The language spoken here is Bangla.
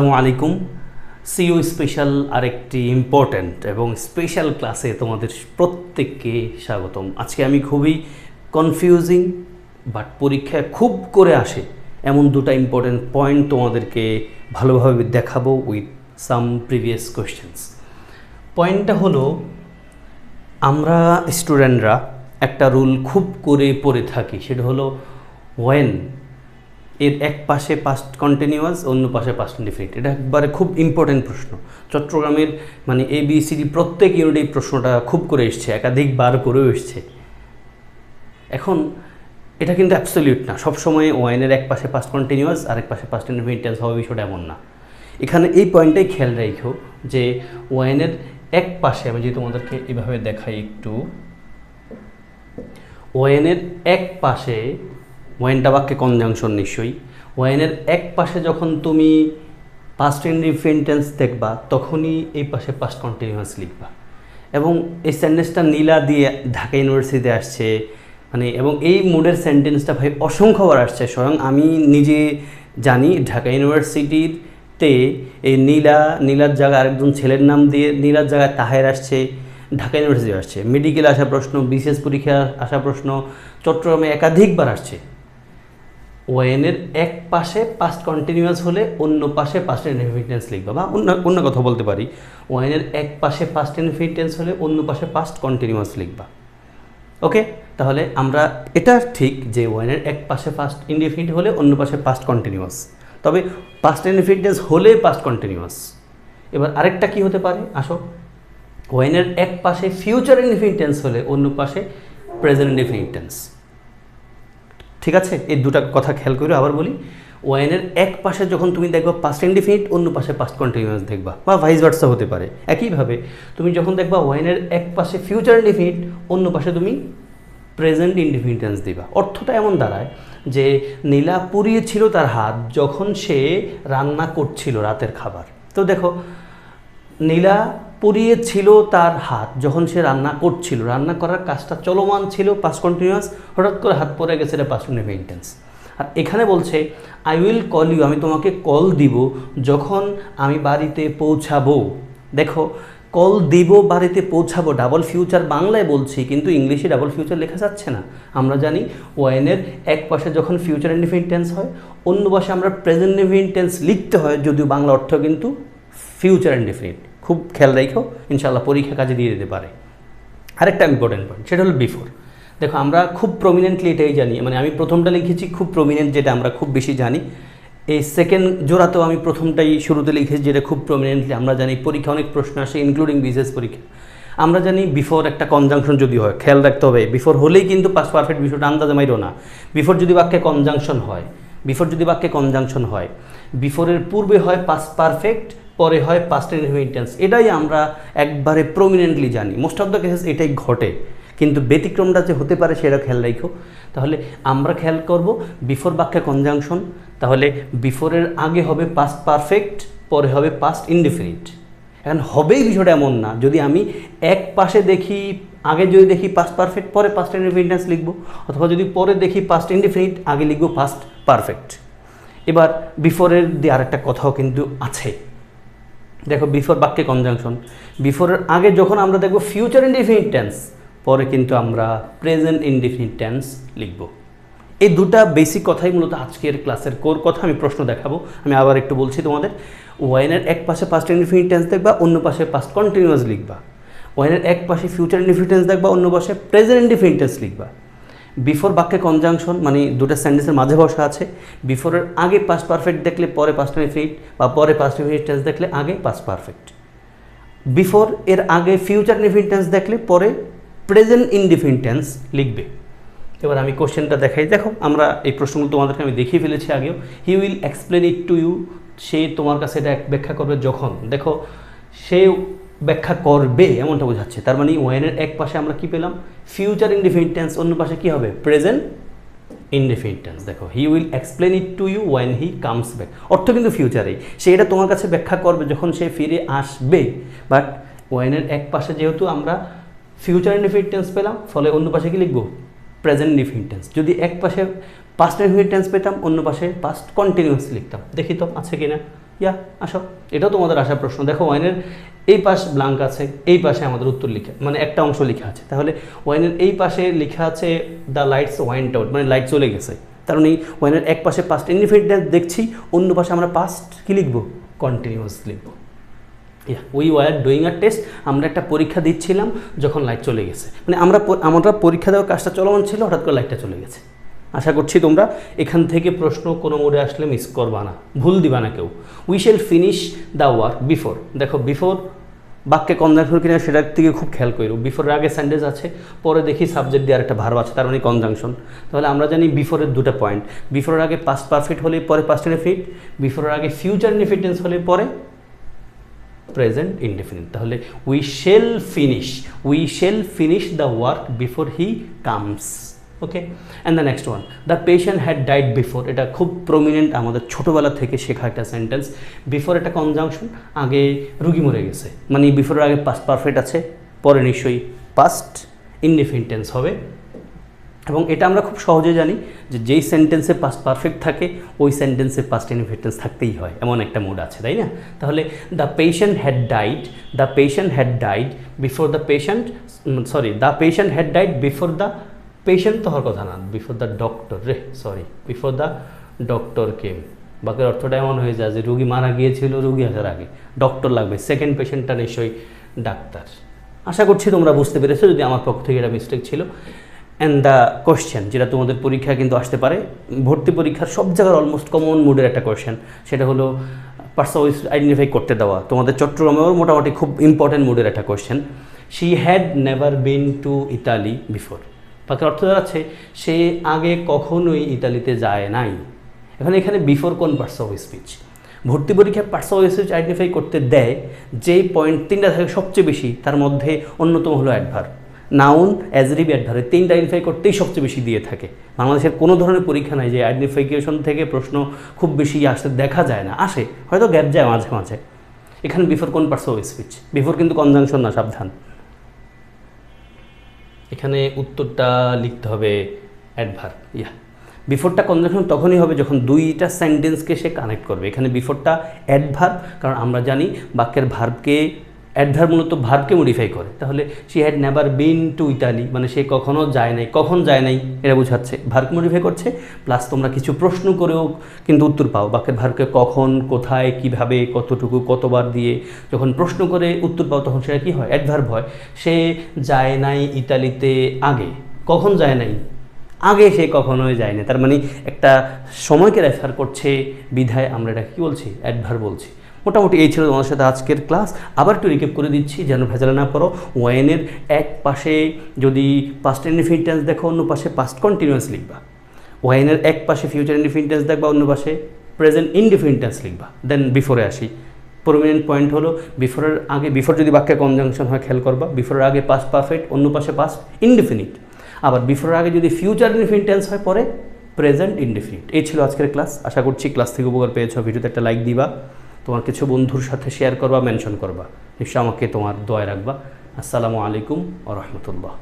আসসালামু আলাইকুম। সিইও স্পেশাল আরেকটি ইম্পর্ট্যান্ট এবং স্পেশাল ক্লাসে তোমাদের প্রত্যেককে স্বাগতম। আজকে আমি খুবই কনফিউজিং বাট পরীক্ষায় খুব করে আসে এমন দুটো ইম্পর্ট্যান্ট পয়েন্ট তোমাদেরকে ভালোভাবে দেখাবো উইথ সাম প্রিভিয়াস কোয়েশ্চেন্স। পয়েন্টটা হলো, আমরা স্টুডেন্টরা একটা রুল খুব করে পড়ে থাকি, সেটা হলো ওয়েন এর এক পাশে পাস্ট কন্টিনিউয়াস, অন্য পাশে পাস্ট ইনডিফিনিট। এটা একবারে খুব ইম্পর্টেন্ট প্রশ্ন। চট্টগ্রামের ABCD প্রত্যেক ইউনিটে এই প্রশ্নটা খুব করে এসছে, একাধিকবার করেও এসছে। এখন এটা কিন্তু অ্যাবসলিউট না, সবসময় ওয়াইনের এক পাশে পাস্ট কন্টিনিউয়াস আর এক পাশে পাস্ট ইনডিফিনিট টেন্স হবে, বিষয়টা এমন না। এখানে এই পয়েন্টটাই খেয়াল রাখো যে ওয়াইনের এক পাশে, আমি যদি তোমাদেরকে এভাবে দেখাই একটু, ওয়াইনের এক পাশে, ওয়াইনটা বাক্যে কনজাংশন নিশ্চয়ই, ওয়াইনের এক পাশে যখন তুমি পাস্ট ইনডিফিনিট টেন্স দেখবা তখনই এই পাশে পাস্ট কন্টিনিউয়াস লিখবা। এবং এই সেন্টেন্সটা নীলা দিয়ে ঢাকা ইউনিভার্সিটিতে আসছে, এবং এই মুডের সেন্টেন্সটা ভাই অসংখ্যবার আসছে। স্বয়ং আমি নিজে জানি ঢাকা ইউনিভার্সিটিতে এই নীলার জায়গায় আরেকজন ছেলের নাম দিয়ে নীলার জায়গায় তাহের আসছে, ঢাকা ইউনিভার্সিটি আসছে। মেডিকেলে আসা প্রশ্ন, বিসিএস পরীক্ষা আসা প্রশ্ন, চট্টগ্রামে একাধিকবার আসছে। ওয়েনের এক পাশে পাস্ট কন্টিনিউয়াস হলে অন্য পাশে পাস্ট ইনডিফিনিট টেন্স লিখবা, বা অন্য কথা বলতে পারি, ওয়েনের এক পাশে পাস্ট ইনডিফিনিট টেন্স হলে অন্য পাশে পাস্ট কন্টিনিউয়াস লিখবা। ওকে, তাহলে আমরা এটা ঠিক যে ওয়েনের এক পাশে পাস্ট ইনডিফিনিট হলে অন্য পাশে পাস্ট কন্টিনিউয়াস, তবে পাস্ট ইনডিফিনিট টেন্স হলে পাস্ট কন্টিনিউয়াস। এবার আরেকটা কি হতে পারে, আসো, ওয়েনের এক পাশে ফিউচার ইনডিফিনিট টেন্স হলে অন্য পাশে প্রেজেন্ট ইনডিফিনিট টেন্স। ঠিক আছে, এই দুটা কথা খেয়াল করে আবার বলি, ওয়াইনের এক পাশে যখন তুমি দেখবা পাস্ট ইনডিফিনিট, অন্য পাশে পাস্ট কন্টিনিউয়াস দেখবা, বা ভাইস ভার্সা হতে পারে। একইভাবে তুমি যখন দেখবা ওয়াইনের এক পাশে ফিউচার ইনডিফিনিট, অন্য পাশে তুমি প্রেজেন্ট ইনডিফিনিট টেন্স দিবা। অর্থটা এমন দাঁড়ায় যে নীলা পুড়িয়েছিল তার হাত যখন সে রান্না করছিল রাতের খাবার। তো দেখো, নীলা পুড়িয়েছিল তার হাত যখন সে রান্না করছিল, রান্না করার কাজটা চলমান ছিল, পাস্ট কন্টিনিউয়াস, হঠাৎ করে হাত পড়ে গেছে, এটা পাস্ট ইনডিফিনিট টেন্স। আর এখানে বলছে আই উইল কল ইউ, আমি তোমাকে কল দিব যখন আমি বাড়িতে পৌঁছাবো। দেখো, কল দিব, বাড়িতে পৌঁছাবো, ডাবল ফিউচার বাংলায় বলছি, কিন্তু ইংলিশে ডাবল ফিউচার লেখা যাচ্ছে না। আমরা জানি ওয়াইনের এক পাশে যখন ফিউচার ইনডিফিনিট টেন্স হয়, অন্য পাশে আমরা প্রেজেন্ট ইনডিফিনিট টেন্স লিখতে হয়, যদিও বাংলা অর্থ কিন্তু ফিউচার ইনডিফিনিট। খুব খেয়াল রাখো, ইনশাআল্লাহ পরীক্ষা কাজে দিয়ে দিতে পারে। আরেকটা ইম্পর্টেন্ট পয়েন্ট, সেটা হলো বিফোর। দেখো, আমরা খুব প্রমিনেন্টলি এটাই জানি, আমি প্রথমটা লিখেছি খুব প্রমিনেন্ট, যেটা আমরা খুব বেশি জানি। এই সেকেন্ড জোড়াতেও আমি প্রথমটাই শুরুতে লিখেছি, যেটা খুব প্রমিনেন্টলি আমরা জানি, পরীক্ষা অনেক প্রশ্ন আসে, ইনক্লুডিং বিসিএস পরীক্ষা। আমরা জানি বিফোর একটা কনজাংশন যদি হয়, খেয়াল রাখতে হবে, বিফোর হলেই কিন্তু পাস্ট পারফেক্ট, বিষয়টা আন্দাজে মাইরো না। বিফোর যদি বাক্যে কনজাংশন হয়, বিফোরের পূর্বে হয় পাস্ট পারফেক্ট, পরে হয় পাস্ট ইনডিফিনিট টেন্স। এটাই আমরা একবারে প্রমিনেন্টলি জানি, মোস্ট অফ দ্য কেসেস এটাই ঘটে, কিন্তু ব্যতিক্রমটা যে হতে পারে সেটা খেয়াল রাখো। তাহলে আমরা খেয়াল করব বিফোর বাক্যে কনজাংশন, তাহলে বিফোরের আগে হবে পাস্ট পারফেক্ট, পরে হবে পাস্ট ইনডিফিনিট। এখন হবেই বিষয়টা এমন না, যদি আমি এক পাশে দেখি, আগে যদি দেখি পাস্ট পারফেক্ট, পরে পাস্ট ইনডিফিনিট টেন্স লিখবো, অথবা যদি পরে দেখি পাস্ট ইনডিফিনিট, আগে লিখবো পাস্ট পারফেক্ট। এবার বিফোরের দিয়ে আরেকটা কথাও কিন্তু আছে। দেখো, বিফোর বাক্যে কনজাংশন, বিফোরের আগে যখন আমরা দেখব ফিউচার ইনডিফিনিট টেন্স, পরে কিন্তু আমরা প্রেজেন্ট ইনডিফিনিট টেন্স লিখব। এই দুটা বেসিক কথাই মূলত আজকের ক্লাসের কোর কথা। আমি প্রশ্ন দেখাবো, আমি আবার একটু বলছি তোমাদের, ওয়াইনের এক পাশে পাস্ট ইনডিফিনিট টেন্স দেখবা, অন্য পাশে পাস্ট কন্টিনিউয়াস লিখবা। ওয়াইনের এক পাশে ফিউচার ইনডিফিনিট টেন্স দেখবা, অন্য পাশে প্রেজেন্ট ইনডিফিনিট টেন্স লিখবা। বিফোর বাক্যে কনজাংশন, দুটো সেন্টেন্সের মাঝে বসা আছে, বিফোরের আগে পাস্ট পারফেক্ট দেখলে পরে পাস্ট ইনডিফিনিট, বা পরে পাস্ট ইনডিফিনিট টেন্স দেখলে আগে পাস্ট পারফেক্ট। বিফোর এর আগে ফিউচার ইনডিফিনিট টেন্স দেখলে পরে প্রেজেন্ট ইনডিফিনিট টেন্স লিখবে। এবার আমি কোশ্চেনটা দেখাই। দেখো, আমরা এই প্রশ্নগুলো তোমাদেরকে আমি দেখিয়ে ফেলেছি আগেও। He will explain it to you, সে তোমার কাছে এটা ব্যাখ্যা করবে যখন। দেখো, সে ব্যাখ্যা করবে এমনটা বোঝাচ্ছে, তার মানে ওয়েনের এক পাশে আমরা কি পেলাম, ফিউচার ইনডিফিনিট টেন্স, অন্য পাশে কি হবে, প্রেজেন্ট ইনডিফিনিট টেন্স। দেখো, he will explain it to you when he comes back, অর্থ কিন্তু ফিউচারেই, সে এটা তোমার কাছে ব্যাখ্যা করবে যখন সে ফিরে আসবে। বাট ওয়েনের এক পাশে যেহেতু আমরা ফিউচার ইনডিফিনিট টেন্স পেলাম, ফলে অন্য পাশে কি লিখবো, প্রেজেন্ট ইনডিফিনিট টেন্স। যদি এক পাশে পাস্ট ইনডিফিনিট টেন্স পেতাম, অন্য পাশে পাস্ট কন্টিনিউয়াস লিখতাম। দেখি তো আছে কিনা, ইয়া আসো, এটাও তোমাদের আসার প্রশ্ন। দেখো ওয়াইনের এই পাশ ব্লাঙ্ক আছে, এই পাশে আমাদের উত্তর লিখা মানে একটা অংশ লেখা আছে, তাহলে ওয়াইনের এই পাশে লেখা আছে দ্য লাইটস ওয়েন্ট আউট, মানে লাইট চলে গেছে। কারণ এই ওয়াইনের এক পাশে পাস্ট ইনডিফিনিট দেখছি, অন্য পাশে আমরা পাস্ট কী লিখবো, কন্টিনিউয়াস লিখবো। Yeah we were doing a test, আমরা একটা পরীক্ষা দিচ্ছিলাম যখন লাইট চলে গেছে, মানে আমরা পরীক্ষা দেওয়ার কাজটা চলমান ছিল, হঠাৎ করে লাইটটা চলে গেছে। আশা করছি তোমরা এখান থেকে প্রশ্ন কোনো মোডে আসলে মিস করবা না, ভুল দিবা না কেউ। We shall finish the work before, দেখো বিফোর বাক্যে কনজাংশন কিনা সেটার দিকে খুব খেয়াল করো। বিফোরের আগে সেন্টেন্স আছে, পরে দেখি সাবজেক্ট দিয়ে আরেকটা ভার্ব আছে, তার মানে কনজাংশন। তাহলে আমরা জানি বিফোরের দুটো পয়েন্ট, বিফোরের আগে পাস্ট পারফেক্ট হলে পরে পাস্ট ইনডিফিনিট, বিফোরের আগে ফিউচার ইনডিফিনিট হলে পরে প্রেজেন্ট ইনডিফিনিট। তাহলে we shall finish the work before he comes. Okay, and the next one, the patient had died before, এটা খুব প্রমিনেন্ট আমাদের ছোটোবেলা থেকে শেখা একটা সেন্টেন্স। বিফোর একটা কনজাংশন, আগে রুগী মরে গেছে, মানে বিফোরের আগে পাস্ট পারফেক্ট আছে, পরে নিশ্চয়ই পাস্ট ইনডিফিনিট টেন্স হবে। এবং এটা আমরা খুব সহজে জানি যে যেই সেন্টেন্সে পাস্ট পারফেক্ট থাকে ওই সেন্টেন্সে পাস্ট ইনডিফিনিট টেন্স থাকতেই হয়, এমন একটা মুড আছে, তাই না? তাহলে the patient had died before the patient, the patient had died before the patient তো হওয়ার কথা না, before the doctor, before the doctor came. বাকের অর্থটা এমন হয়ে যায় যে রুগী মারা গিয়েছিল, রুগী আসার আগে ডক্টর লাগবে, সেকেন্ড পেশেন্টটা নিশ্চয়ই ডাক্তার। আশা করছি তোমরা বুঝতে পেরেছো, যদি আমার পক্ষ থেকে এটা মিস্টেক ছিল। অ্যান্ড দ্য কোয়েশ্চেন, যেটা তোমাদের পরীক্ষা কিন্তু আসতে পারে, ভর্তি পরীক্ষার সব জায়গার অলমোস্ট কমন মুডের একটা কোয়েশ্চেন, সেটা হলো পার্সন আইডেন্টিফাই করতে দেওয়া। তোমাদের চট্টগ্রামেও মোটামুটি খুব ইম্পর্টেন্ট মুডের একটা question. She had never been to Italy before, বাকি অর্থ দাঁড়াচ্ছে সে আগে কখনোই ইতালিতে যায় নাই। এখানে বিফোর কোন পার্টস অফ স্পিচ? ভর্তি পরীক্ষায় পার্টস অফ স্পিচ আইডেন্টিফাই করতে দেয়, যেই পয়েন্ট তিনটা থাকে সবচেয়ে বেশি, তার মধ্যে অন্যতম হলো অ্যাডভার্ব, নাউন, অ্যাজরিভ, অ্যাডভার্ব, তিনটা আইডেন্টিফাই করতেই সবচেয়ে বেশি দিয়ে থাকে। বাংলাদেশের কোনো ধরনের পরীক্ষা নাই যে আইডেন্টিফিকেশন থেকে প্রশ্ন খুব বেশি আসতে দেখা যায় না, আসে হয়তো গ্যাপ যায় মাঝে মাঝে। এখানে বিফোর কোন পার্টস অফ স্পিচ? বিফোর কিন্তু কনজাংশন না, সাবধান। এখানে উত্তরটা লিখতে হবে অ্যাডভার্ব। বিফোরটা কনজাংশন তখনই হবে যখন দুইটা সেন্টেন্সকে সে কানেক্ট করবে। এখানে বিফোরটা অ্যাডভার্ব, কারণ আমরা জানি বাক্যের ভার্বকে, অ্যাডভার্ব মূলত ভার্বকে মডিফাই করে। তাহলে she had never been to Italy, মানে সে কখনো যায় নাই, কখন যায় নাই এটা বোঝাচ্ছে, ভার্ব মডিফাই করছে। প্লাস তোমরা কিছু প্রশ্ন করেও কিন্তু উত্তর পাও, বাক্যের ভার্বকে কখন, কোথায়, কিভাবে, কতটুকু, কতবার দিয়ে যখন প্রশ্ন করে উত্তর পাও তখন সেটা কী হয়, অ্যাডভার্ব হয়। সে যায় নাই ইতালিতে আগে, কখন যায় নাই, আগে সে কখনোই যায় না, তার মানে একটা সময়কে রেফার করছে, বিধায় আমরা এটা কী বলছি, অ্যাডভার্ব বলছি। মোটামুটি এই ছিল তোমাদের সাথে আজকের ক্লাস। আবার একটু রিকেপ করে দিচ্ছি যেন ভেজালে না পড়ো। ওয়াইনের এক পাশে যদি পাস্ট ইনডিফিনিট টেন্স দেখো, অন্য পাশে পাস্ট কন্টিনিউয়াস লিখবা। ওয়াইনের এক পাশে ফিউচার ইনডিফিনিট টেন্স দেখবা, অন্য পাশে প্রেজেন্ট ইনডিফিনিট টেন্স লিখবা। দেন বিফোরে আসি। প্রমিনেন্ট পয়েন্ট হলো বিফোরের আগে, বিফোর যদি বাক্যে কনজাংশন হয় খেয়াল করবা, বিফোরের আগে পাস্ট পারফেক্ট, অন্য পাশে পাস্ট ইনডিফিনিট। আবার বিফোরের আগে যদি ফিউচার ইনডিফিনিট টেন্স হয় পরে প্রেজেন্ট ইনডিফিনিট। এই ছিল আজকের ক্লাস। আশা করছি ক্লাস থেকে উপকার পেয়েছো। ভিডিওতে একটা লাইক দিবা, তোমার কিছু বন্ধুর সাথে শেয়ার করবা, মেনশন করবা, নিশ্চয় আমাকে তোমার দোয়ায় রাখবা। আসসালামু আলাইকুম ওয়া রাহমাতুল্লাহ।